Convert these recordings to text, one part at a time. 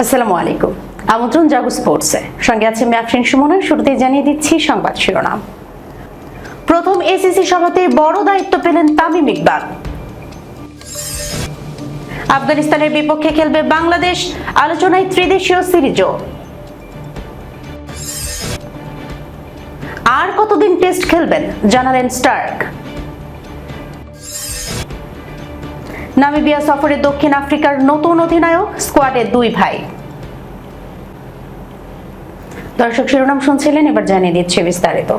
আসসালামু আলাইকুম। আমন্ত্রণ জাগো স্পোর্টসে, সঙ্গে আছে আমি আফরিন সুমনা। শুরুতেই জানিয়ে দিচ্ছি সংবাদ শিরোনাম। প্রথম এসিসি সভাতে বড় দায়িত্ব পেলেন তামিম ইকবাল। আফগানিস্তানের বিপক্ষে খেলবে বাংলাদেশ, আলোচনায় ত্রিদেশীয় সিরিজও। আর কতদিন টেস্ট খেলবেন জানালেন স্টার্ক। নামিবিয়া সফরে দক্ষিণ আফ্রিকার নতুন অধিনায়ক, স্কোয়াডে দুই ভাই। দর্শক শিরোনাম শুনছিলেন, এবার জানিয়ে দিচ্ছি বিস্তারিত।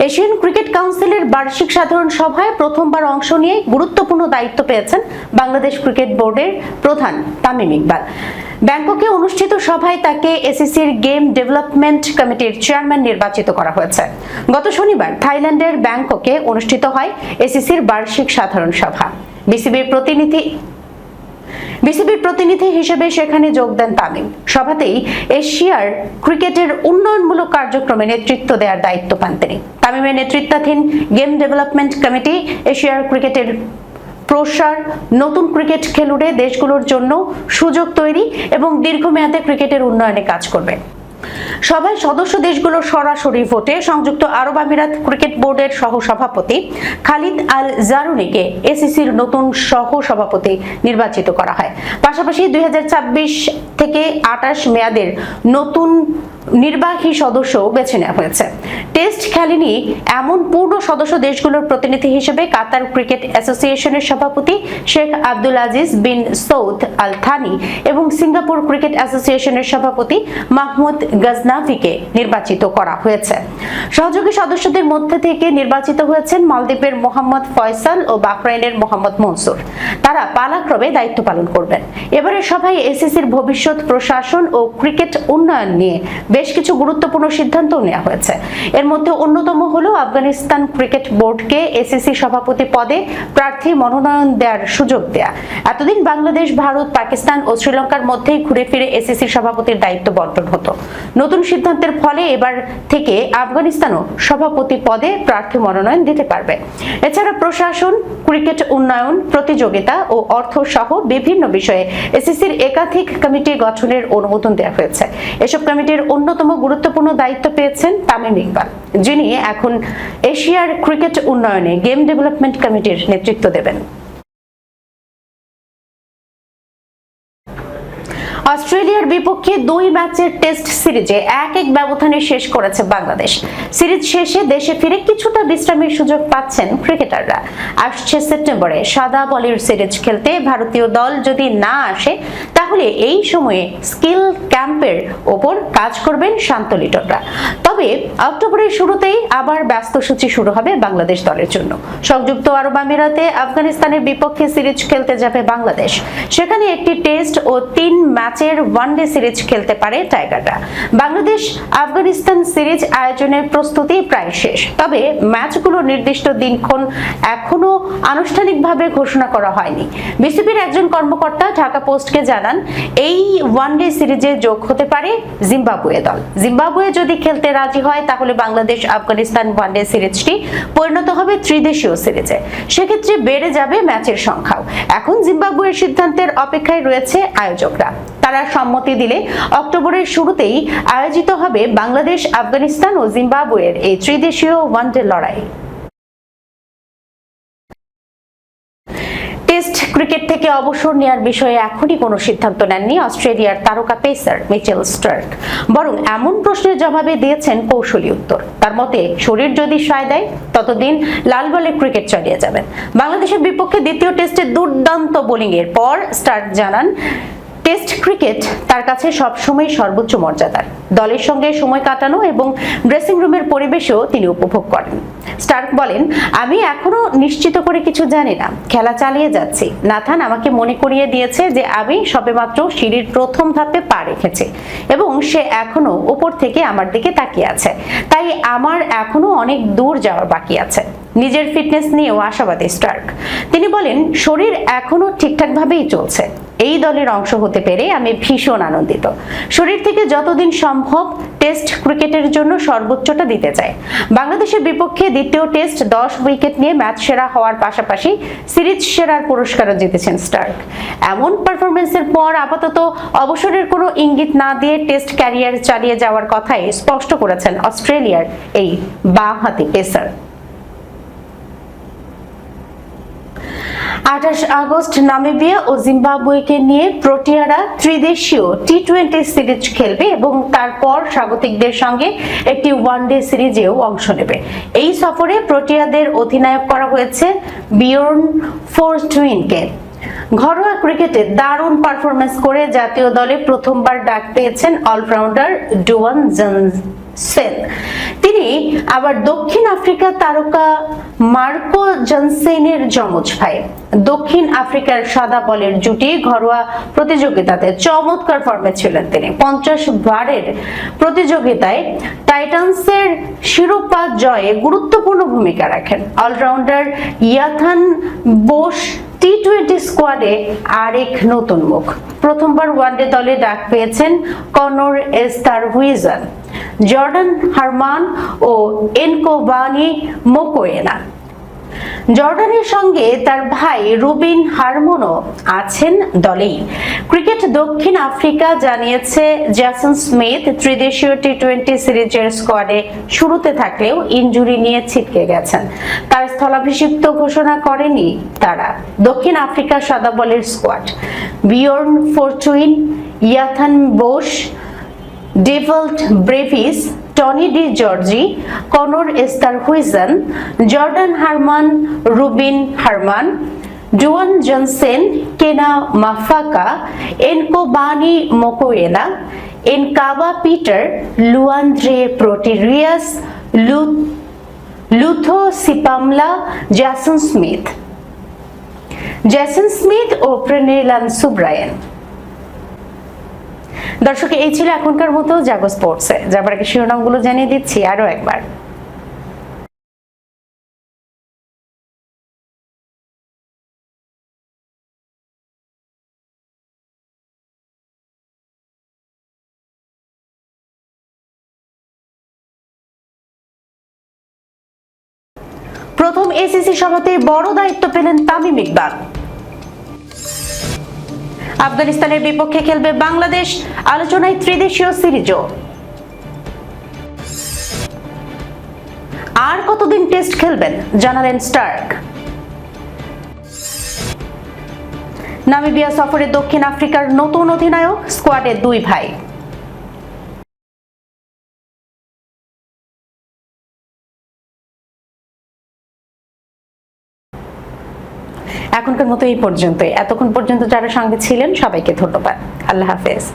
এশিয়ান ক্রিকেট কাউন্সিলের বার্ষিক সাধারণ সভায় প্রথমবার অংশ নিয়ে গুরুত্বপূর্ণ দায়িত্ব পেয়েছেন বাংলাদেশ ক্রিকেট বোর্ডের প্রধান তামিম ইকবাল। ব্যাংককে অনুষ্ঠিত সভায় তাকে এসিসির গেম ডেভেলপমেন্ট কমিটির চেয়ারম্যান নির্বাচিত করা হয়েছে। গত শনিবার থাইল্যান্ডের ব্যাংককে অনুষ্ঠিত হয় এসিসির বার্ষিক সাধারণ সভা। বিসিবির প্রতিনিধি হিসেবে সেখানে যোগ দেন তামিম। সভাতেই এশিয়ার ক্রিকেটের উন্নয়নমূলক কার্যক্রমে নেতৃত্ব দেওয়ার দায়িত্ব পান তিনি। তামিমের নেতৃত্বাধীন গেম ডেভেলপমেন্ট কমিটি এশিয়ার ক্রিকেটের প্রসার, নতুন ক্রিকেট খেলুড়ে দেশগুলোর জন্য সুযোগ তৈরি এবং দীর্ঘমেয়াদে ক্রিকেটের উন্নয়নে কাজ করবে। সভায় সদস্য দেশগুলোর সরাসরি ভোটে সংযুক্ত আরব আমিরাত ক্রিকেট বোর্ডের সহ-সভাপতি খালিদ আল জারুনিকে এসিসির নতুন সহ-সভাপতি নির্বাচিত করা হয়। পাশাপাশি 2026 থেকে 28 মেয়াদের নতুন নির্বাহী সদস্য বেছে নেওয়া হয়েছে। টেস্ট খেলেনি এমন পূর্ণ সদস্য দেশগুলোর প্রতিনিধি হিসেবে কাতার ক্রিকেট অ্যাসোসিয়েশনের সভাপতি শেখ আব্দুল আজিজ বিন সৌদ আল থানি এবং সিঙ্গাপুর ক্রিকেট অ্যাসোসিয়েশনের সভাপতি মাহমুদ গজনাভিকে নির্বাচিত করা হয়েছে। সহযোগী সদস্যদের মধ্যে থেকে নির্বাচিত হয়েছেন মালদ্বীপের মোহাম্মদ ফয়সাল ও বাহরাইনের মোহাম্মদ মনসুর। তারা পালাক্রমে দায়িত্ব পালন করবেন। এবারের সভায় এসিসির ভবিষ্যৎ প্রশাসন ও ক্রিকেট উন্নয়ন নিয়ে বেশ কিছু গুরুত্বপূর্ণ সিদ্ধান্ত নেওয়া হয়েছে। এর মধ্যে অন্যতম হলো আফগানিস্তান ক্রিকেট বোর্ডকে এসিসি সভাপতি পদে প্রার্থী মনোনয়ন দেওয়ার সুযোগ দেয়া। এতদিন বাংলাদেশ, ভারত, পাকিস্তান ও শ্রীলঙ্কার মধ্যেই ঘুরে ফিরে এসিসি সভাপতির দায়িত্ব বন্টন হতো। নতুন সিদ্ধান্তের ফলে এবার থেকে আফগানিস্তানও সভাপতি পদে প্রার্থী মনোনয়ন দিতে পারবে। এছাড়া প্রশাসন, ক্রিকেট উন্নয়ন, প্রতিযোগিতা ও অর্থ সহ বিভিন্ন বিষয়ে এসিসির একাধিক কমিটি গঠনের অনুমোদন দেওয়া হয়েছে। এসব কমিটির অন্যতম গুরুত্বপূর্ণ দায়িত্ব পেয়েছেন তামিম ইকবাল, যিনি এখন এশিয়ার ক্রিকেট উন্নয়নে গেম ডেভেলপমেন্ট কমিটির নেতৃত্ব দেবেন। অস্ট্রেলিয়ার বিপক্ষে 2 ম্যাচের টেস্ট সিরিজে 1-1 ব্যবধানে শেষ করেছে বাংলাদেশ। সিরিজ শেষে দেশে ফিরে কিছুটা বিশ্রামের সুযোগ পাচ্ছেন ক্রিকেটাররা। আসছে সেপ্টেম্বরে সাদা বলের সিরিজ খেলতে ভারতীয় দল যদি না আসে, তাহলে এই সময়ে স্কিল ক্যাম্পের ওপর কাজ করবেন শান্ত লিটনরা। তবে অক্টোবরের শুরুতেই আবার ব্যস্ত সূচি শুরু হবে বাংলাদেশ দলের জন্য। সংযুক্ত আরব আমিরাতে আফগানিস্তানের বিপক্ষে সিরিজ খেলতে যাবে বাংলাদেশ। সেখানে একটি টেস্ট ও 3 ম্যাচের ওয়ানডে সিরিজ খেলতে পারে টাইগাররা। বাংলাদেশ আফগানিস্তান সিরিজ আয়োজনের প্রস্তুতি প্রায় শেষ। তবে ম্যাচগুলোর নির্দিষ্ট দিনক্ষণ এখনো আনুষ্ঠানিকভাবে ঘোষণা করা হয়নি। বিসিবির একজন কর্মকর্তা ঢাকা পোস্টকে জানান, এই ওয়ানডে সিরিজে যোগ হতে পারে জিম্বাবুয়ে দল। জিম্বাবুয়ে যদি খেলতে রাজি হয়, তাহলে বাংলাদেশ আফগানিস্তান ওয়ানডে সিরিজটি পরিণত হবে ত্রিদেশীয় সিরিজে। সেক্ষেত্রে বেড়ে যাবে ম্যাচের সংখ্যাও। এখন জিম্বাবুয়ের সিদ্ধান্তের অপেক্ষায় রয়েছে আয়োজকরা। তারা সম্মতি দিলে অক্টোবরের শুরুতেই আয়োজিত হবে বাংলাদেশ, আফগানিস্তান ও জিম্বাবুয়ের এই ত্রিদেশীয় ওয়ানডে লড়াই। টেস্ট ক্রিকেট থেকে অবসর নেওয়ার বিষয়ে এখনই কোনো সিদ্ধান্ত নেননি অস্ট্রেলিয়ার তারকা পেসার মিচেল স্টার্ক। বরং এমন প্রশ্নের জবাবে দিয়েছেন কৌশলী উত্তর। তার মতে, শরীর যদি সায় দেয়, ততদিন লাল বলে ক্রিকেট চালিয়ে যাবেন। বাংলাদেশের বিপক্ষে দ্বিতীয় টেস্টে দুর্দান্ত বোলিংয়ের পর স্টার্ক জানান, টেস্ট ক্রিকেট তার কাছে সবসময় সর্বোচ্চ মর্যাদার। দলের সঙ্গে সময় কাটানো এবং ড্রেসিং রুমের পরিবেশও তিনি উপভোগ করেন। স্টার্ক বলেন, আমি এখনো নিশ্চিত করে কিছু জানি না, খেলা চালিয়ে যাচ্ছি। নাথান আমাকে মনে করিয়ে দিয়েছে যে আমি সবেমাত্র সিঁড়ির প্রথম ধাপে পা রেখেছি এবং সে এখনো উপর থেকে আমার দিকে তাকিয়ে আছে। তাই আমার এখনো অনেক দূর যাওয়ার বাকি আছে। নিজের ফিটনেস নিয়েও আশাবাদী স্টার্ক। তিনি বলেন, শরীর এখনো ঠিকঠাক ভাবেই চলছে। এই দলের অংশ হতে পেরে আমি ভীষণ আনন্দিত। শরীর থেকে যতদিন সম্ভব টেস্ট ক্রিকেটের জন্য সর্বোচ্চটা দিতে চাই। বাংলাদেশের বিপক্ষে দ্বিতীয় টেস্ট 10 উইকেট নিয়ে ম্যাচ সেরা হওয়ার পাশাপাশি সিরিজ সেরার পুরস্কারও জিতেছেন স্টার্ক। এমন পারফরমেন্সের পর আপাতত অবসরের কোনো ইঙ্গিত না দিয়ে টেস্ট ক্যারিয়ার চালিয়ে যাওয়ার কথাই স্পষ্ট করেছেন অস্ট্রেলিয়ার এই বাঁহাতি পেসার। 28 আগস্ট নামিবিয়া ও জিম্বাবুয়েকে নিয়ে প্রোটিয়ারা ত্রিদেশীয় টি-20 সিরিজ খেলবে এবং তারপর স্বাগতিকদের সঙ্গে একটি ওয়ানডে সিরিজেও অংশ নেবে। এই সফরে প্রোটিয়াদের অধিনায়ক করা হয়েছে বিয়র্ন ফোর্স্টুইনকে। ঘরোয়া ক্রিকেটে দারুণ পারফরমেন্স করে জাতীয় দলে প্রথমবার ডাক পেয়েছেন অলরাউন্ডার ডুয়ান জনসেন। তিনি আবার দক্ষিণ আফ্রিকার তারকা মার্কো জনসেনের যমজ ভাই। দক্ষিণ আফ্রিকার সাদা বলের জুটি ঘরোয়া প্রতিযোগিতাতে চমৎকার ফর্মে ছিলেন তিনি। 50 বারের প্রতিযোগিতায় টাইটান্সের শিরোপা জয়ে গুরুত্বপূর্ণ ভূমিকা রাখেন। অলরাউন্ডার ইয়াথান বোস টি-20 স্কোয়াডে আরেক নতুন মুখ। প্রথমবার ওয়ানডে দলে ডাক পেয়েছেন কনর এস্তারহুইজন, জর্ডান হারমান ও এনকোবানি মোকোয়েনা। জর্ডানের সঙ্গে তার ভাই রুবিন হারমনও আছেন দলেই। ক্রিকেট দক্ষিণ আফ্রিকা জানিয়েছে জ্যাসন স্মিথ ত্রিদেশীয় টি-20 সিরিজের স্কোয়াডে শুরুতে থাকলেও ইনজুরি নিয়ে ছিটকে গেছেন। তার স্থলাভিষিক্ত ঘোষণা করেনি তারা। দক্ষিণ আফ্রিকার সাদা বলের squad Bjorn Fortuin, Ethan Bosch, Dewald Brevis, Tony de Zorzi, Conor Esterhuizen, Jordan Hermann, Rubin Hermann, Duan Jansen, Kwena Maphaka, Nqobani Mokoena, Nqaba Peter, Lhuandre Pretorius, Lutho Sipamla, Jason Smith ও প্রেনেলান সুব্রায়েন। দর্শক, এই ছিল এখনকার মতো জাগো স্পোর্টসে। যাবার আগে শিরোনামগুলো জানিয়ে দিচ্ছি আরো একবার। প্রথম এসিসি সভাতে বড় দায়িত্ব পেলেন তামিম ইকবাল। আফগানিস্তানের বিপক্ষে খেলবে বাংলাদেশ, আলোচনায় ত্রিদেশীয় সিরিজও। আর কতদিন টেস্ট খেলবেন জানালেন স্টার্ক। নামিবিয়া সফরে দক্ষিণ আফ্রিকার নতুন অধিনায়ক, স্কোয়াডে 2 ভাই। এখনকার মতো এই পর্যন্তই। এতক্ষণ পর্যন্ত যারা সঙ্গে ছিলেন সবাইকে ধন্যবাদ। আল্লাহ হাফেজ।